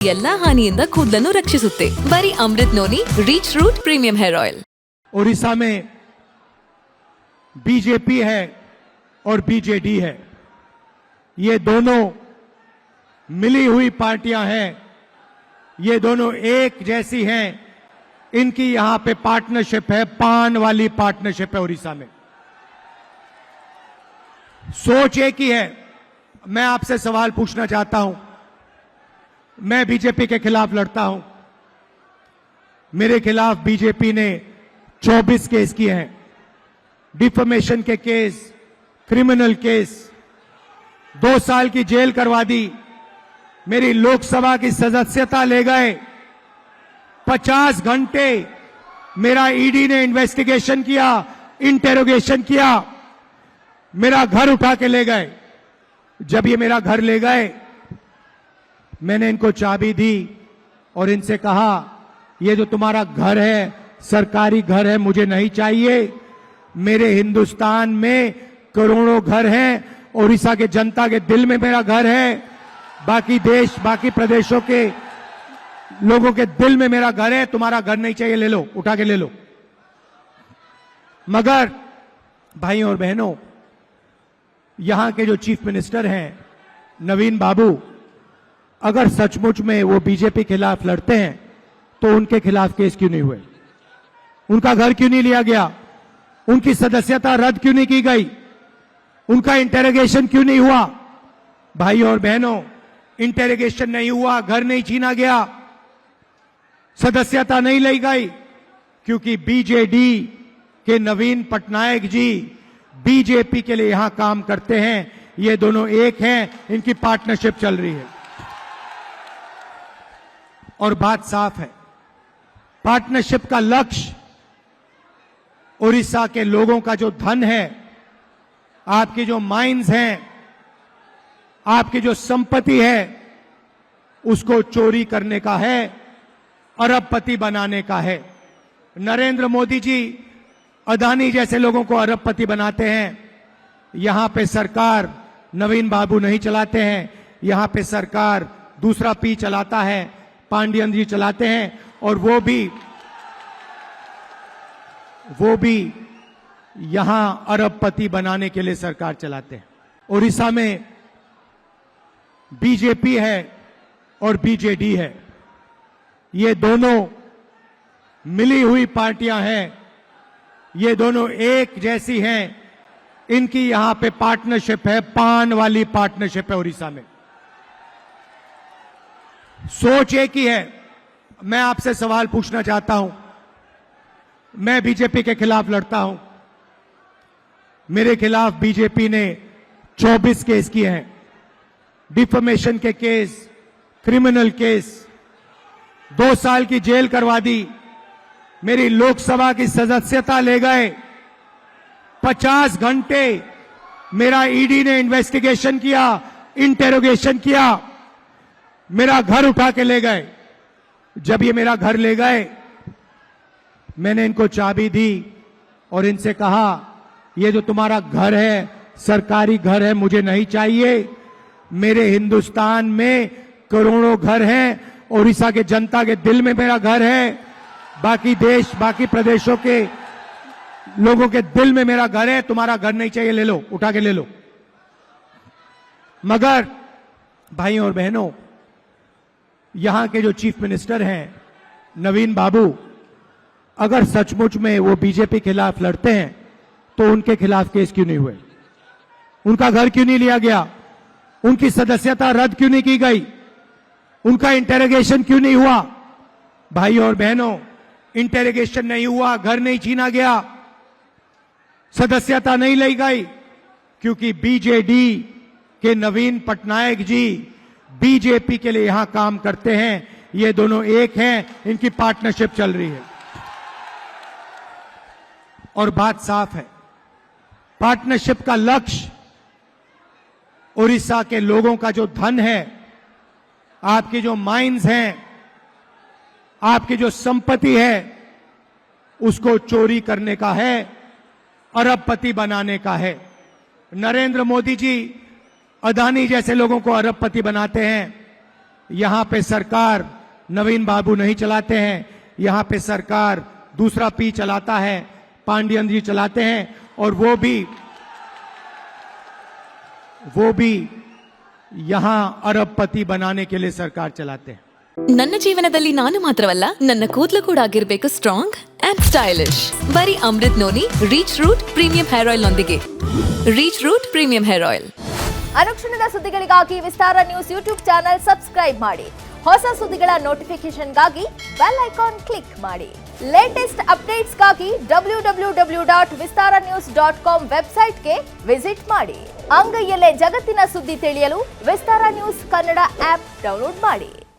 ಎಲ್ಲಾ ಹಾನಿಯಿಂದ ಕೂದಲನ್ನು ರಕ್ಷಿಸುತ್ತೆ. ಬರೀ Amrit noni reach root premium hair oil. Orissa में बीजेपी है और बीजेडी है, ये दोनों मिली हुई पार्टियां हैं, ये दोनों एक जैसी हैं. इनकी यहां पे पार्टनरशिप है, पान वाली पार्टनरशिप है उड़ीसा में. सोच एक ही है. मैं आपसे सवाल पूछना चाहता हूं. मैं बीजेपी के खिलाफ लड़ता हूं. मेरे खिलाफ बीजेपी ने 24 केस किए हैं, डिफेमेशन के केस, क्रिमिनल केस, 2 साल की जेल करवा दी, मेरी लोकसभा की सदस्यता ले गए, 50 घंटे मेरा ईडी ने इन्वेस्टिगेशन किया, इंटेरोगेशन किया, मेरा घर उठा के ले गए. जब ये मेरा घर ले गए, मैंने इनको चाबी दी और इनसे कहा, ये जो तुम्हारा घर है सरकारी घर है, मुझे नहीं चाहिए. मेरे हिंदुस्तान में करोड़ों घर हैं, उड़ीसा के जनता के दिल में मेरा घर है, बाकी देश बाकी प्रदेशों के लोगों के दिल में मेरा घर है. तुम्हारा घर नहीं चाहिए, ले लो, उठा के ले लो. मगर भाइयों और बहनों, यहां के जो चीफ मिनिस्टर हैं नवीन बाबू, अगर सचमुच में वो बीजेपी के खिलाफ लड़ते हैं तो उनके खिलाफ केस क्यों नहीं हुए? उनका घर क्यों नहीं लिया गया? उनकी सदस्यता रद्द क्यों नहीं की गई? उनका इंटेरोगेशन क्यों नहीं हुआ? भाइयों और बहनों, इंटेरोगेशन नहीं हुआ, घर नहीं छीना गया, सदस्यता नहीं ली गई, क्योंकि बीजेडी के नवीन पटनायक जी बीजेपी के लिए यहां काम करते हैं. ये दोनों एक हैं, इनकी पार्टनरशिप चल रही है. और बात साफ है, पार्टनरशिप का लक्ष्य उड़ीसा के लोगों का जो धन है, आपकी जो माइंस हैं, आपकी जो संपत्ति है, उसको चोरी करने का है, अरबपति बनाने का है. नरेंद्र मोदी जी अदानी जैसे लोगों को अरबपति बनाते हैं. यहां पे सरकार नवीन बाबू नहीं चलाते हैं, यहां पे सरकार दूसरा पी चलाता है, पांडियन जी चलाते हैं. और वो भी यहां अरबपति बनाने के लिए सरकार चलाते हैं. उड़ीसा में बीजेपी है और बीजेडी है, ये दोनों मिली हुई पार्टियां हैं, ये दोनों एक जैसी हैं. इनकी यहां पे पार्टनरशिप है, पान वाली पार्टनरशिप है उड़ीसा में. सोच एक ही है. मैं आपसे सवाल पूछना चाहता हूं. मैं बीजेपी के खिलाफ लड़ता हूं. मेरे खिलाफ बीजेपी ने 24 केस किए हैं, डिफेमेशन के केस, क्रिमिनल केस, 2 साल की जेल करवा दी, मेरी लोकसभा की सदस्यता ले गए, 50 घंटे मेरा ईडी ने इन्वेस्टिगेशन किया, इंटेरोगेशन किया, मेरा घर उठा के ले गए. जब ये मेरा घर ले गए, मैंने इनको चाबी दी और इनसे कहा, ये जो तुम्हारा घर है सरकारी घर है, मुझे नहीं चाहिए. मेरे हिंदुस्तान में करोड़ों घर हैं, उड़ीसा के जनता के दिल में मेरा घर है, बाकी देश बाकी प्रदेशों के लोगों के दिल में मेरा घर है. तुम्हारा घर नहीं चाहिए, ले लो, उठा के ले लो. मगर भाइयों और बहनों, यहां के जो चीफ मिनिस्टर हैं नवीन बाबू, अगर सचमुच में वो बीजेपी के खिलाफ लड़ते हैं तो उनके खिलाफ केस क्यों नहीं हुए? उनका घर क्यों नहीं लिया गया? उनकी सदस्यता रद्द क्यों नहीं की गई? उनका इंटेरोगेशन क्यों नहीं हुआ? भाइयों और बहनों, इंटेरोगेशन नहीं हुआ, घर नहीं छीना गया, सदस्यता नहीं ली गई, क्योंकि बीजेडी के नवीन पटनायक जी बीजेपी के लिए यहां काम करते हैं. ये दोनों एक हैं, इनकी पार्टनरशिप चल रही है. और बात साफ है, पार्टनरशिप का लक्ष्य उड़ीसा के लोगों का जो धन है, आपकी जो माइंस हैं, आपकी जो संपत्ति है, उसको चोरी करने का है, अरबपति बनाने का है. नरेंद्र मोदी जी अदानी जैसे लोगों को अरबपति बनाते हैं. यहां पे सरकार नवीन बाबू नहीं चलाते हैं, यहां पे सरकार दूसरा पी चलाता है, पांडियन जी चलाते हैं, और वो भी यहां अरबपति बनाने के लिए सरकार चलाते हैं। ನನ್ನ ಜೀವನದಲ್ಲಿ ನಾನು ಮಾತ್ರವಲ್ಲ, ನನ್ನ ಕೂದಲು ಕೂಡ ಆಗಿರ್ಬೇಕು ಸ್ಟ್ರಾಂಗ್ ಅಂಡ್ ಸ್ಟೈಲಿಶ್. ಬರೀ Amrit noni reach root premium hair oil ನೊಂದಿಗೆ. Reach root premium hair oil. ಅನುಕ್ಷಣದ ಸುದ್ದಿಗಳಿಗಾಗಿ Vistara news YouTube channel subscribe ಮಾಡಿ. ಹೊಸ ಸುದ್ದಿಗಳ ನೋಟಿಫಿಕೇಶನ್ಗಾಗಿ ಬೆಲ್ ಐಕಾನ್ ಕ್ಲಿಕ್ ಮಾಡಿ. ಲೇಟೆಸ್ಟ್ ಅಪ್ಡೇಟ್ಸ್ಗಾಗಿ www.vistaranews.com ವೆಬ್ಸೈಟ್ಗೆ ವಿಸಿಟ್ ಮಾಡಿ. ಅಂಗೈಯಲ್ಲೇ ಜಗತ್ತಿನ ಸುದ್ದಿ ತಿಳಿಯಲು Vistara news Kannada app download ಮಾಡಿ.